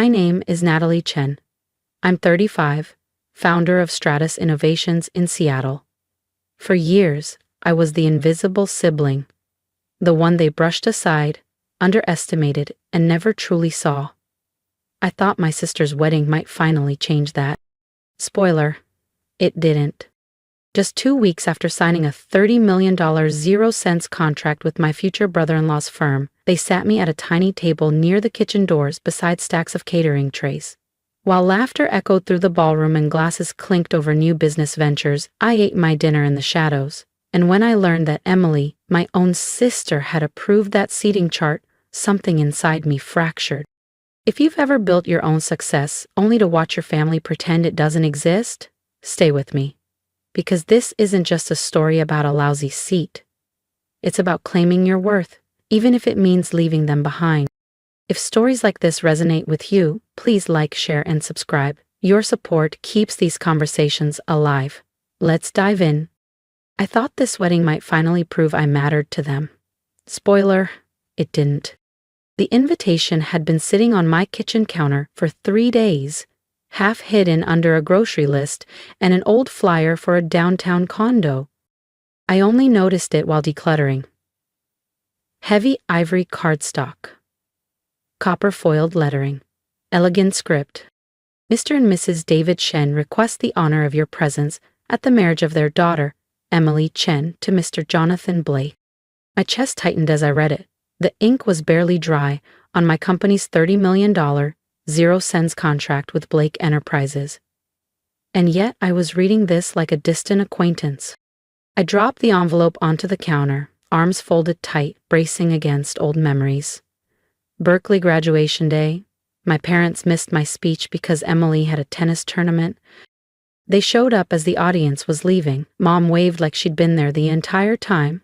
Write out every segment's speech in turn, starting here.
My name is Natalie Chen. I'm 35, founder of Stratus Innovations in Seattle. For years, I was the invisible sibling, the one they brushed aside, underestimated, and never truly saw. I thought my sister's wedding might finally change that. Spoiler, it didn't. Just 2 weeks after signing a $30 million 0-cents contract with my future brother-in-law's firm, they sat me at a tiny table near the kitchen doors beside stacks of catering trays. While laughter echoed through the ballroom and glasses clinked over new business ventures, I ate my dinner in the shadows. And when I learned that Emily, my own sister, had approved that seating chart, something inside me fractured. If you've ever built your own success only to watch your family pretend it doesn't exist, stay with me. Because this isn't just a story about a lousy seat. It's about claiming your worth, even if it means leaving them behind. If stories like this resonate with you, please like, share, and subscribe. Your support keeps these conversations alive. Let's dive in. I thought this wedding might finally prove I mattered to them. Spoiler, it didn't. The invitation had been sitting on my kitchen counter for 3 days, half hidden under a grocery list and an old flyer for a downtown condo. I only noticed it while decluttering. Heavy ivory cardstock. Copper foiled lettering. Elegant script. Mr. and Mrs. David Chen request the honor of your presence at the marriage of their daughter, Emily Chen, to Mr. Jonathan Blake. My chest tightened as I read it. The ink was barely dry on my company's $30 million 0-cents contract with Blake Enterprises. And yet I was reading this like a distant acquaintance. I dropped the envelope onto the counter, arms folded tight, bracing against old memories. Berkeley graduation day. My parents missed my speech because Emily had a tennis tournament. They showed up as the audience was leaving. Mom waved like she'd been there the entire time.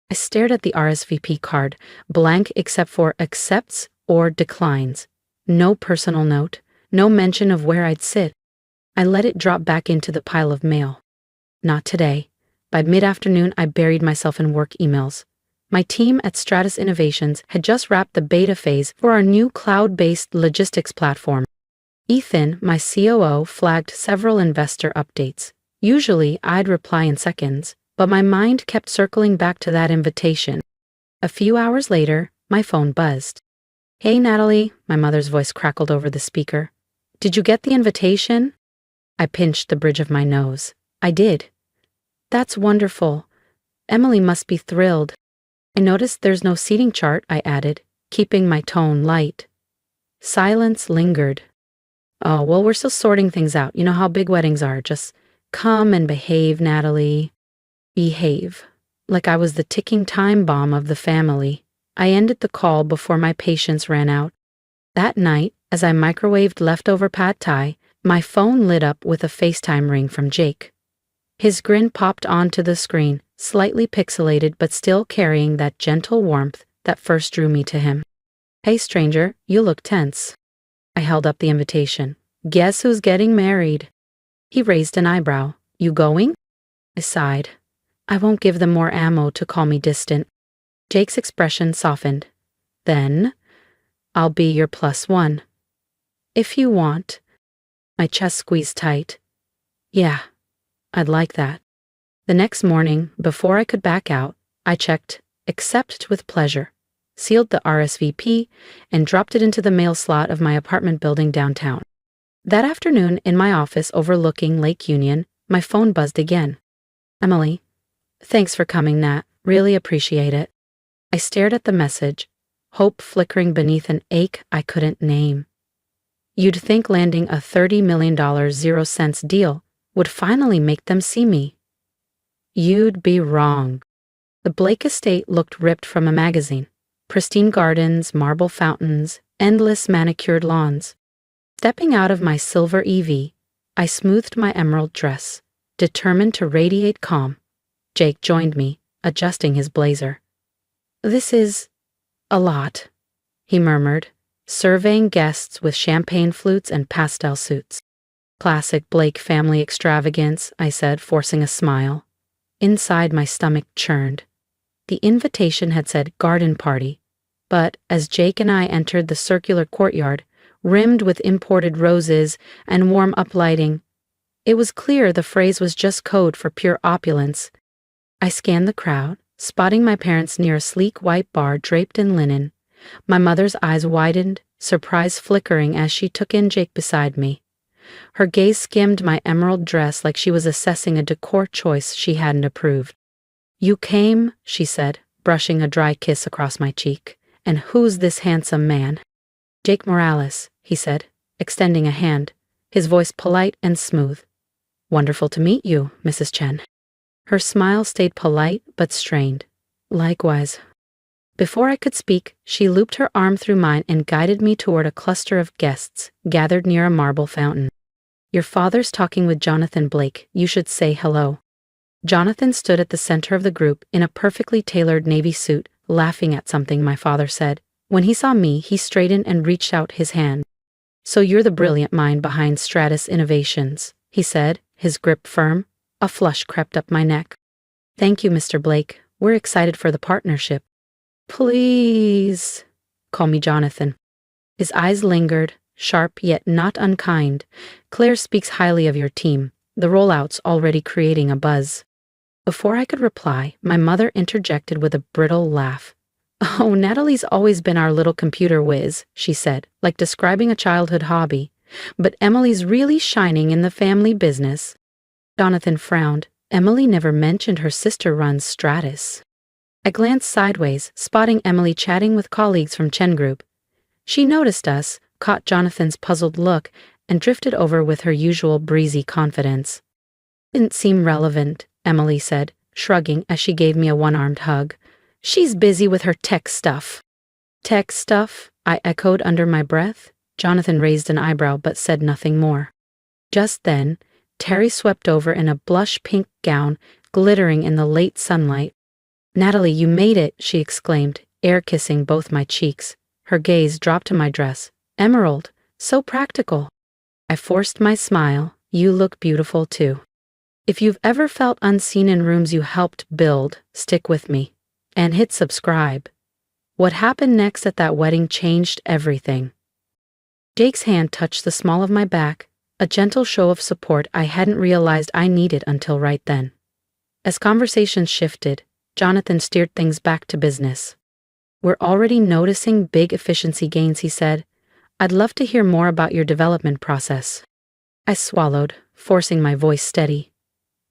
I stared at the RSVP card, blank except for accepts or declines. No personal note, no mention of where I'd sit. I let it drop back into the pile of mail. Not today. By mid-afternoon, I buried myself in work emails. My team at Stratus Innovations had just wrapped the beta phase for our new cloud-based logistics platform. Ethan, my COO, flagged several investor updates. Usually, I'd reply in seconds, but my mind kept circling back to that invitation. A few hours later, my phone buzzed. "Hey, Natalie," my mother's voice crackled over the speaker. "Did you get the invitation?" I pinched the bridge of my nose. I did. "That's wonderful. Emily must be thrilled." I noticed there's no seating chart, I added, keeping my tone light. Silence lingered. "Oh, well, we're still sorting things out. You know how big weddings are. Just come and behave, Natalie." Behave. Like I was the ticking time bomb of the family. I ended the call before my patience ran out. That night, as I microwaved leftover pad thai, my phone lit up with a FaceTime ring from Jake. His grin popped onto the screen, slightly pixelated but still carrying that gentle warmth that first drew me to him. "Hey, stranger, you look tense." I held up the invitation. "Guess who's getting married?" He raised an eyebrow. "You going?" I sighed. I won't give them more ammo to call me distant. Jake's expression softened. "Then, I'll be your +1. If you want." My chest squeezed tight. "Yeah, I'd like that." The next morning, before I could back out, I checked accept with pleasure, sealed the RSVP, and dropped it into the mail slot of my apartment building downtown. That afternoon, in my office overlooking Lake Union, my phone buzzed again. "Emily, thanks for coming, Nat. Really appreciate it." I stared at the message, hope flickering beneath an ache I couldn't name. You'd think landing a $30 million 0-cents deal would finally make them see me. You'd be wrong. The Blake estate looked ripped from a magazine. Pristine gardens, marble fountains, endless manicured lawns. Stepping out of my silver EV, I smoothed my emerald dress, determined to radiate calm. Jake joined me, adjusting his blazer. "This is a lot," he murmured, surveying guests with champagne flutes and pastel suits. "Classic Blake family extravagance," I said, forcing a smile. Inside, my stomach churned. The invitation had said garden party, but as Jake and I entered the circular courtyard, rimmed with imported roses and warm uplighting. It was clear the phrase was just code for pure opulence. I scanned the crowd, spotting my parents near a sleek white bar draped in linen. My mother's eyes widened, surprise flickering as she took in Jake beside me. Her gaze skimmed my emerald dress like she was assessing a decor choice she hadn't approved. "You came," she said, brushing a dry kiss across my cheek. "And who's this handsome man?" "Jake Morales," he said, extending a hand, his voice polite and smooth. "Wonderful to meet you, Mrs. Chen." Her smile stayed polite but strained. "Likewise." Before I could speak, she looped her arm through mine and guided me toward a cluster of guests gathered near a marble fountain. "Your father's talking with Jonathan Blake. You should say hello." Jonathan stood at the center of the group in a perfectly tailored navy suit, laughing at something my father said. When he saw me, he straightened and reached out his hand. "So you're the brilliant mind behind Stratus Innovations," he said, his grip firm. A flush crept up my neck. "Thank you, Mr. Blake. We're excited for the partnership." "Please call me Jonathan." His eyes lingered, sharp yet not unkind. "Claire speaks highly of your team. The rollout's already creating a buzz." Before I could reply, my mother interjected with a brittle laugh. "Oh, Natalie's always been our little computer whiz," she said, like describing a childhood hobby. "But Emily's really shining in the family business." Jonathan frowned. Emily never mentioned her sister runs Stratus. I glanced sideways, spotting Emily chatting with colleagues from Chen Group. She noticed us, caught Jonathan's puzzled look, and drifted over with her usual breezy confidence. "Didn't seem relevant," Emily said, shrugging as she gave me a one-armed hug. "She's busy with her tech stuff." "Tech stuff?" I echoed under my breath. Jonathan raised an eyebrow but said nothing more. Just then, Terry swept over in a blush-pink gown, glittering in the late sunlight. "Natalie, you made it," she exclaimed, air-kissing both my cheeks. Her gaze dropped to my dress. "Emerald, so practical." I forced my smile. "You look beautiful too." If you've ever felt unseen in rooms you helped build, stick with me. And hit subscribe. What happened next at that wedding changed everything. Jake's hand touched the small of my back, a gentle show of support I hadn't realized I needed until right then. As conversations shifted, Jonathan steered things back to business. "We're already noticing big efficiency gains," he said. "I'd love to hear more about your development process." I swallowed, forcing my voice steady.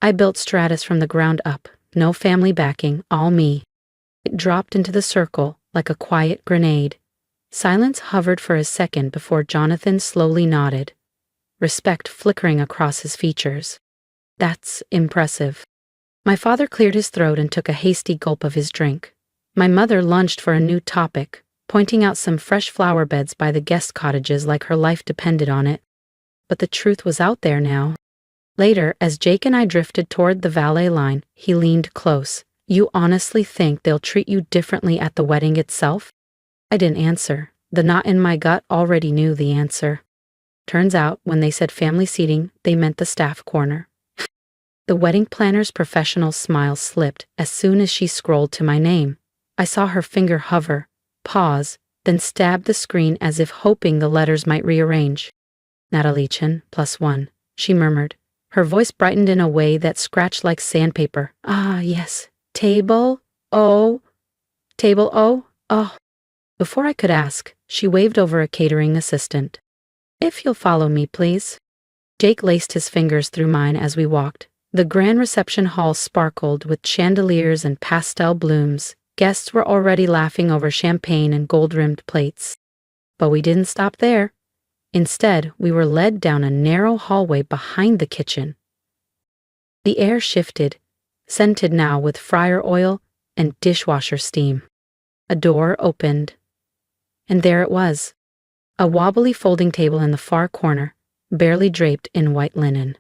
"I built Stratus from the ground up, no family backing, all me." It dropped into the circle like a quiet grenade. Silence hovered for a second before Jonathan slowly nodded, respect flickering across his features. "That's impressive." My father cleared his throat and took a hasty gulp of his drink. My mother lunged for a new topic, pointing out some fresh flower beds by the guest cottages like her life depended on it. But the truth was out there now. Later, as Jake and I drifted toward the valet line, he leaned close. "You honestly think they'll treat you differently at the wedding itself?" I didn't answer. The knot in my gut already knew the answer. Turns out, when they said family seating, they meant the staff corner. The wedding planner's professional smile slipped as soon as she scrolled to my name. I saw her finger hover, pause, then stab the screen as if hoping the letters might rearrange. "Natalie Chen, +1, she murmured. Her voice brightened in a way that scratched like sandpaper. "Ah, yes. Table O. Table O? Oh." Before I could ask, she waved over a catering assistant. "If you'll follow me, please." Jake laced his fingers through mine as we walked. The grand reception hall sparkled with chandeliers and pastel blooms. Guests were already laughing over champagne and gold-rimmed plates. But we didn't stop there. Instead, we were led down a narrow hallway behind the kitchen. The air shifted, scented now with fryer oil and dishwasher steam. A door opened, and there it was, a wobbly folding table in the far corner, barely draped in white linen.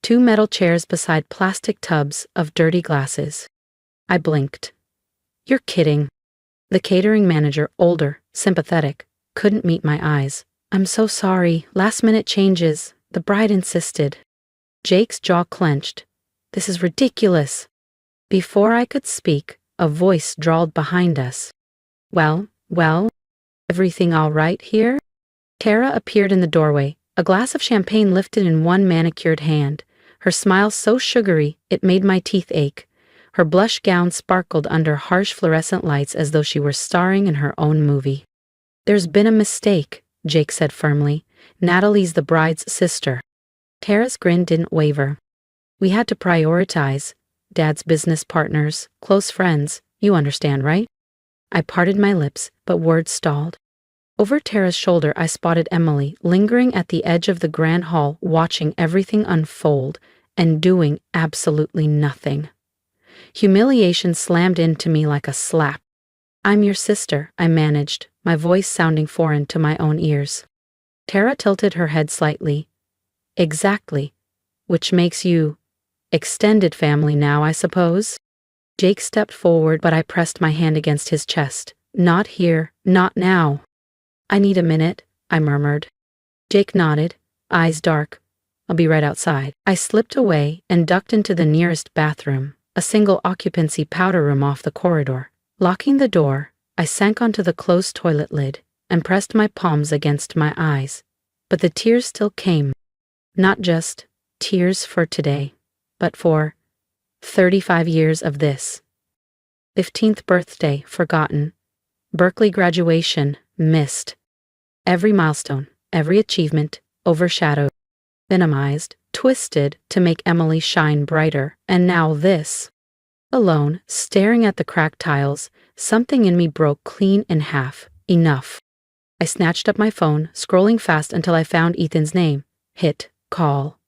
2 metal chairs beside plastic tubs of dirty glasses. I blinked. "You're kidding." The catering manager, older, sympathetic, couldn't meet my eyes. "I'm so sorry, last-minute changes. The bride insisted." Jake's jaw clenched. "This is ridiculous." Before I could speak, a voice drawled behind us. Well, everything all right here?" Tara appeared in the doorway, a glass of champagne lifted in one manicured hand, her smile so sugary it made my teeth ache. Her blush gown sparkled under harsh fluorescent lights as though she were starring in her own movie. "There's been a mistake," Jake said firmly. "Natalie's the bride's sister." Tara's grin didn't waver. "We had to prioritize. Dad's business partners, close friends, you understand, right?" I parted my lips, but words stalled. Over Tara's shoulder I spotted Emily, lingering at the edge of the grand hall, watching everything unfold and doing absolutely nothing. Humiliation slammed into me like a slap. "I'm your sister," I managed, my voice sounding foreign to my own ears. Tara tilted her head slightly. "Exactly. Which makes you extended family now, I suppose?" Jake stepped forward, but I pressed my hand against his chest. "Not here, not now." "I need a minute," I murmured. Jake nodded, eyes dark. "I'll be right outside." I slipped away and ducked into the nearest bathroom, a single-occupancy powder room off the corridor. Locking the door, I sank onto the closed toilet lid and pressed my palms against my eyes. But the tears still came. Not just tears for today, but for 35 years of this. 15th birthday forgotten. Berkeley graduation missed. Every milestone, every achievement overshadowed, minimized, twisted to make Emily shine brighter, and now this. Alone, staring at the cracked tiles, something in me broke clean in half. Enough. I snatched up my phone, scrolling fast until I found Ethan's name. Hit call.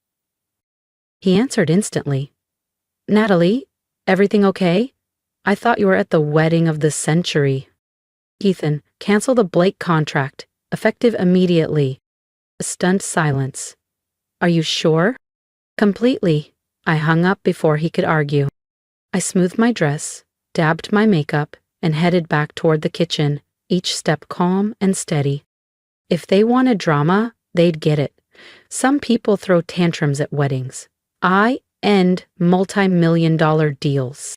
He answered instantly. "Natalie, everything okay? I thought you were at the wedding of the century." "Ethan, cancel the Blake contract, effective immediately." A stunned silence. "Are you sure?" "Completely." I hung up before he could argue. I smoothed my dress, dabbed my makeup, and headed back toward the kitchen, each step calm and steady. If they wanted drama, they'd get it. Some people throw tantrums at weddings. I end multi-million-dollar deals.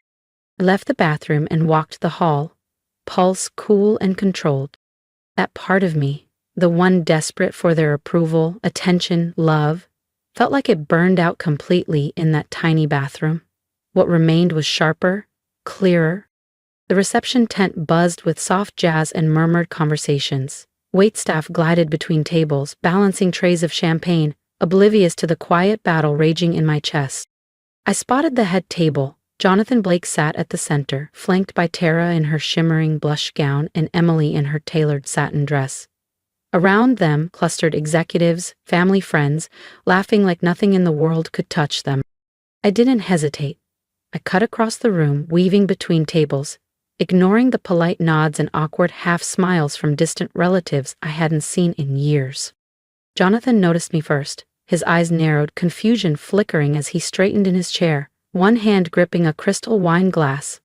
I left the bathroom and walked the hall, pulse cool and controlled. That part of me, the one desperate for their approval, attention, love, felt like it burned out completely in that tiny bathroom. What remained was sharper, clearer. The reception tent buzzed with soft jazz and murmured conversations. Waitstaff glided between tables, balancing trays of champagne, oblivious to the quiet battle raging in my chest. I spotted the head table. Jonathan Blake sat at the center, flanked by Tara in her shimmering blush gown and Emily in her tailored satin dress. Around them clustered executives, family friends, laughing like nothing in the world could touch them. I didn't hesitate. I cut across the room, weaving between tables, ignoring the polite nods and awkward half-smiles from distant relatives I hadn't seen in years. Jonathan noticed me first, his eyes narrowed, confusion flickering as he straightened in his chair, one hand gripping a crystal wine glass.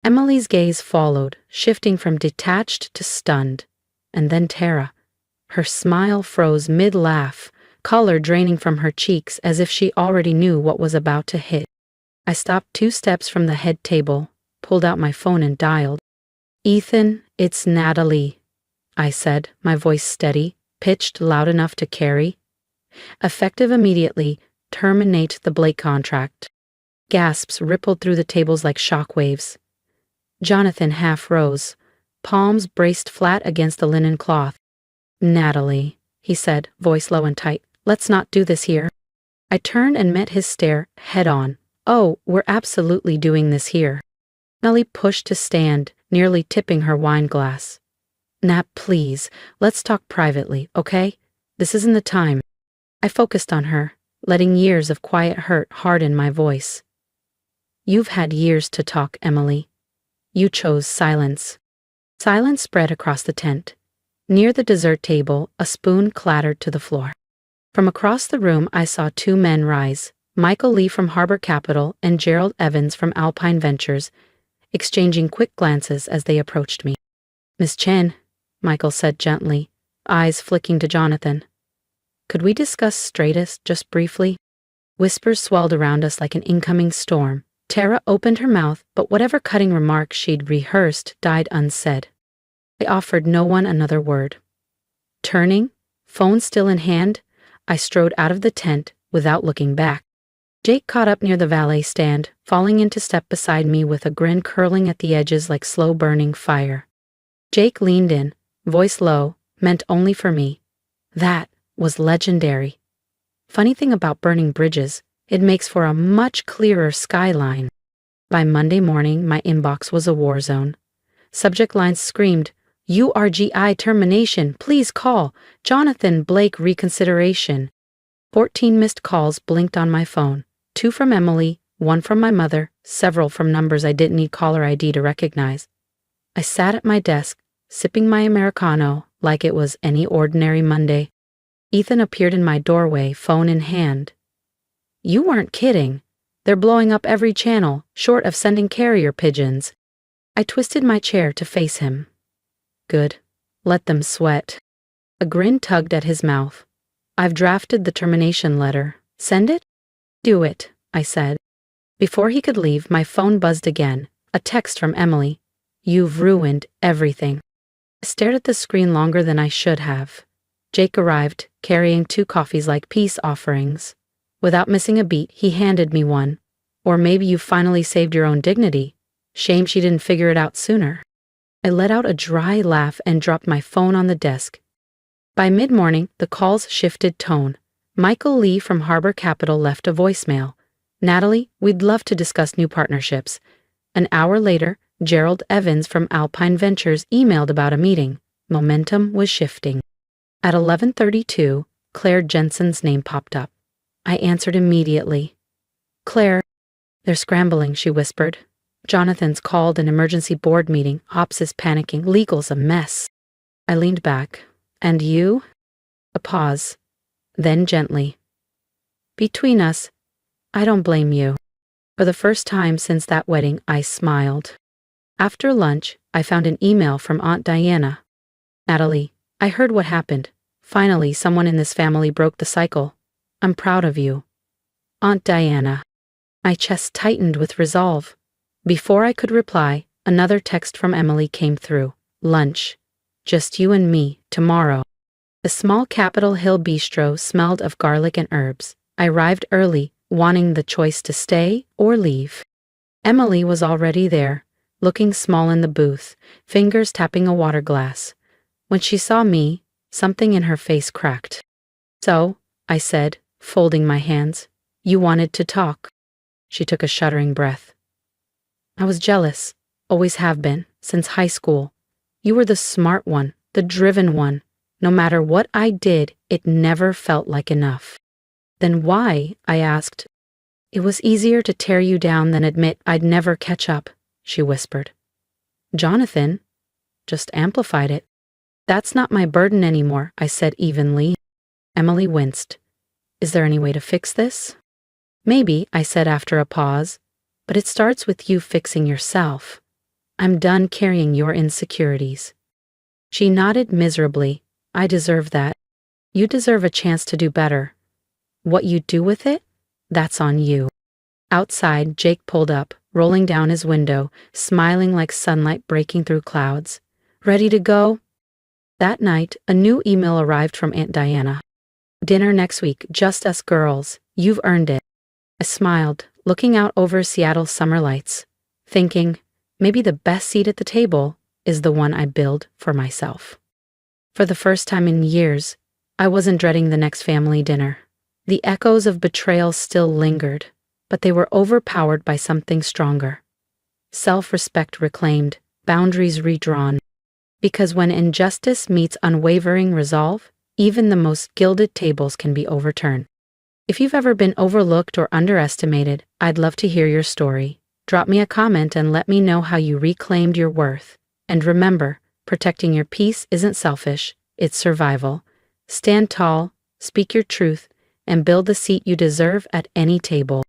Emily's gaze followed, shifting from detached to stunned. And then Tara. Her smile froze mid-laugh, color draining from her cheeks as if she already knew what was about to hit. I stopped 2 steps from the head table, pulled out my phone and dialed. "Ethan, it's Natalie," I said, my voice steady, pitched loud enough to carry. "Effective immediately, terminate the Blake contract." Gasps rippled through the tables like shockwaves. Jonathan half rose, palms braced flat against the linen cloth. "Natalie," he said, voice low and tight, "let's not do this here." I turned and met his stare, head on. "Oh, we're absolutely doing this here." Natalie pushed to stand, nearly tipping her wine glass. "Nat, please, let's talk privately, okay? This isn't the time." I focused on her, letting years of quiet hurt harden my voice. "You've had years to talk, Emily. You chose silence." Silence spread across the tent. Near the dessert table, a spoon clattered to the floor. From across the room, I saw 2 men rise, Michael Lee from Harbor Capital and Gerald Evans from Alpine Ventures, exchanging quick glances as they approached me. "Miss Chen," Michael said gently, eyes flicking to Jonathan. "Could we discuss Stratus just briefly?" Whispers swelled around us like an incoming storm. Tara opened her mouth, but whatever cutting remark she'd rehearsed died unsaid. I offered no one another word. Turning, Phone still in hand, I strode out of the tent without looking back. Jake caught up near the valet stand, falling into step beside me with a grin curling at the edges like slow-burning fire. Jake leaned in, voice low, meant only for me. That was legendary. Funny thing about burning bridges, it makes for a much clearer skyline. By Monday morning, my inbox was a war zone. Subject lines screamed, URGI termination, please call, Jonathan Blake reconsideration. 14 missed calls blinked on my phone, 2 from Emily, 1 from my mother, several from numbers I didn't need caller ID to recognize. I sat at my desk, sipping my Americano like it was any ordinary Monday. Ethan appeared in my doorway, phone in hand. You weren't kidding. They're blowing up every channel, short of sending carrier pigeons. I twisted my chair to face him. Good. Let them sweat. A grin tugged at his mouth. I've drafted the termination letter. Send it? Do it, I said. Before he could leave, my phone buzzed again. A text from Emily. You've ruined everything. I stared at the screen longer than I should have. Jake arrived, carrying 2 coffees like peace offerings. Without missing a beat, he handed me one. Or maybe you finally saved your own dignity. Shame she didn't figure it out sooner. I let out a dry laugh and dropped my phone on the desk. By mid-morning, the calls shifted tone. Michael Lee from Harbor Capital left a voicemail. Natalie, we'd love to discuss new partnerships. An hour later, Gerald Evans from Alpine Ventures emailed about a meeting. Momentum was shifting. At 11:32, Claire Jensen's name popped up. I answered immediately. Claire, they're scrambling, she whispered. Jonathan's called an emergency board meeting. Ops is panicking. Legal's a mess. I leaned back. And you? A pause. Then gently. Between us, I don't blame you. For the first time since that wedding, I smiled. After lunch, I found an email from Aunt Diana. Natalie, I heard what happened. Finally, someone in this family broke the cycle. I'm proud of you. Aunt Diana. My chest tightened with resolve. Before I could reply, another text from Emily came through. Lunch. Just you and me, tomorrow. The small Capitol Hill bistro smelled of garlic and herbs. I arrived early, wanting the choice to stay or leave. Emily was already there, looking small in the booth, fingers tapping a water glass. When she saw me, something in her face cracked. So, I said, folding my hands, you wanted to talk. She took a shuddering breath. I was jealous, always have been, since high school. You were the smart one, the driven one. No matter what I did, it never felt like enough. Then why? I asked. It was easier to tear you down than admit I'd never catch up, she whispered. Jonathan just amplified it. That's not my burden anymore, I said evenly. Emily winced. Is there any way to fix this? Maybe, I said after a pause, but it starts with you fixing yourself. I'm done carrying your insecurities. She nodded miserably. I deserve that. You deserve a chance to do better. What you do with it? That's on you. Outside, Jake pulled up, rolling down his window, smiling like sunlight breaking through clouds. Ready to go? That night, a new email arrived from Aunt Diana. Dinner next week, just us girls. You've earned it. I smiled, looking out over Seattle's summer lights, thinking, maybe the best seat at the table is the one I build for myself. For the first time in years, I wasn't dreading the next family dinner. The echoes of betrayal still lingered, but they were overpowered by something stronger. Self-respect reclaimed, boundaries redrawn. Because when injustice meets unwavering resolve, even the most gilded tables can be overturned. If you've ever been overlooked or underestimated, I'd love to hear your story. Drop me a comment and let me know how you reclaimed your worth. And remember, protecting your peace isn't selfish, it's survival. Stand tall, speak your truth, and build the seat you deserve at any table.